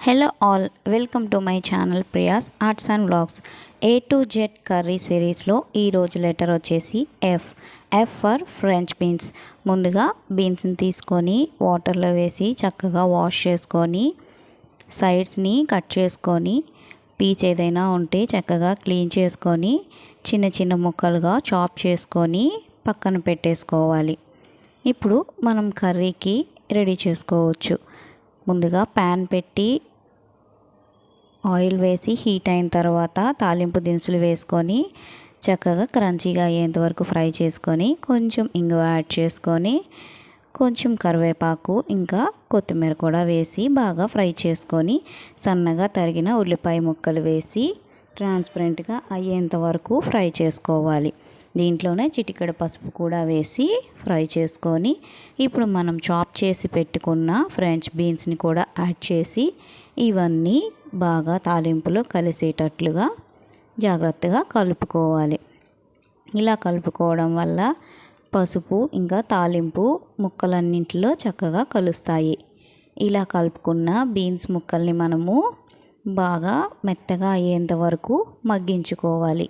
Hello all, welcome to my channel Priya's Arts and Vlogs. A to Z curry సిరీస్లో ఈరోజు letter వచ్చేసి F for French beans. ముందుగా బీన్స్ని తీసుకొని వాటర్లో వేసి చక్కగా వాష్ చేసుకొని సైడ్స్ని కట్ చేసుకొని పీచ్ ఏదైనా ఉంటే చక్కగా క్లీన్ చేసుకొని చిన్న చిన్న ముక్కలుగా చాప్ చేసుకొని పక్కన పెట్టేసుకోవాలి. ఇప్పుడు మనం కర్రీకి రెడీ చేసుకోవచ్చు. ముందుగా ప్యాన్ పెట్టి ఆయిల్ వేసి హీట్ అయిన తర్వాత తాలింపు దినుసులు వేసుకొని చక్కగా క్రంచీగా అయ్యేంత వరకు ఫ్రై చేసుకొని కొంచెం ఇంగువ యాడ్ చేసుకొని కొంచెం కరివేపాకు ఇంకా కొత్తిమీర కూడా వేసి బాగా ఫ్రై చేసుకొని సన్నగా తరిగిన ఉల్లిపాయ ముక్కలు వేసి ట్రాన్స్పరెంట్గా అయ్యేంత వరకు ఫ్రై చేసుకోవాలి. దీంట్లోనే చిటికెడు పసుపు కూడా వేసి ఫ్రై చేసుకొని ఇప్పుడు మనం చాప్ చేసి పెట్టుకున్న ఫ్రెంచ్ బీన్స్ని కూడా యాడ్ చేసి ఇవన్నీ బాగా తాలింపులో కలిసేటట్లుగా జాగ్రత్తగా కలుపుకోవాలి. ఇలా కలుపుకోవడం వల్ల పసుపు ఇంకా తాలింపు ముక్కలన్నింటిలో చక్కగా కలుస్తాయి. ఇలా కలుపుకున్న బీన్స్ ముక్కల్ని మనము బాగా మెత్తగా అయ్యేంత వరకు మగ్గించుకోవాలి.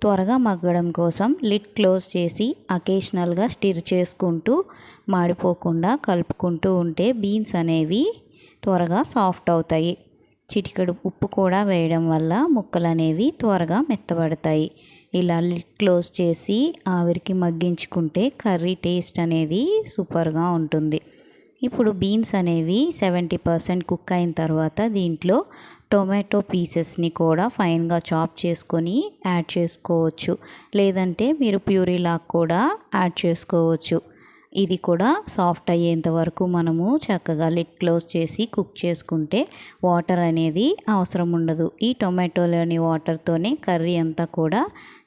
త్వరగా మగ్గడం కోసం లిడ్ క్లోజ్ చేసి అకేషనల్గా స్టిర్ చేసుకుంటూ మాడిపోకుండా కలుపుకుంటూ ఉంటే బీన్స్ అనేవి త్వరగా సాఫ్ట్ అవుతాయి. చిటికెడు ఉప్పు కూడా వేయడం వల్ల ముక్కలు అనేవి త్వరగా మెత్తబడతాయి. ఇలా లిడ్ క్లోజ్ చేసి ఆవిరికి మగ్గించుకుంటే కర్రీ టేస్ట్ అనేది సూపర్గా ఉంటుంది. ఇప్పుడు బీన్స్ అనేవి 70% కుక్ అయిన తర్వాత దీంట్లో టొమాటో పీసెస్ని కూడా ఫైన్గా చాప్ చేసుకొని యాడ్ చేసుకోవచ్చు. లేదంటే మీరు ప్యూరీలా కూడా యాడ్ చేసుకోవచ్చు. ఇది కూడా సాఫ్ట్ అయ్యేంత వరకు మనము చక్కగా లిడ్ క్లోజ్ చేసి కుక్ చేసుకుంటే వాటర్ అనేది అవసరం ఉండదు. ఈ టొమాటోలోని వాటర్తోనే కర్రీ అంతా కూడా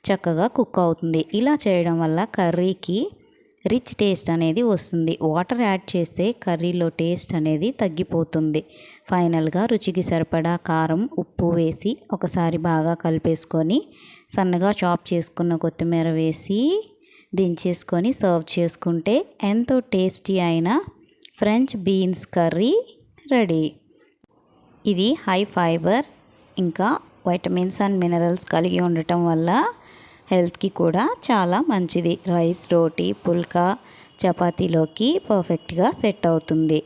చక్కగా కుక్ అవుతుంది. ఇలా చేయడం వల్ల కర్రీకి రిచ్ టేస్ట్ అనేది వస్తుంది. వాటర్ యాడ్ చేస్తే కర్రీలో టేస్ట్ అనేది తగ్గిపోతుంది. ఫైనల్గా రుచికి సరిపడా కారం ఉప్పు వేసి ఒకసారి బాగా కలిపేసుకొని సన్నగా చాప్ చేసుకున్న కొత్తిమీర వేసి దించేసుకొని సర్వ్ చేసుకుంటే ఎంతో టేస్టీ అయిన ఫ్రెంచ్ బీన్స్ కర్రీ రెడీ. ఇది హై ఫైబర్ ఇంకా వైటమిన్స్ అండ్ మినరల్స్ కలిగి ఉండటం వల్ల హెల్త్కి కూడా చాలా మంచిది. రైస్, రోటీ, పుల్కా, చపాతీలోకి పర్ఫెక్ట్గా సెట్ అవుతుంది.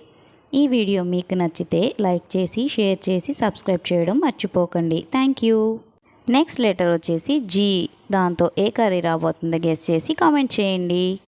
ఈ వీడియో మీకు నచ్చితే లైక్ చేసి షేర్ చేసి సబ్స్క్రైబ్ చేయడం మర్చిపోకండి. Thank you. నెక్స్ట్ లెటర్ వచ్చేసి జీ. దాంతో ఏ కర్రీ రాబోతుందో గెస్ చేసి కామెంట్ చేయండి.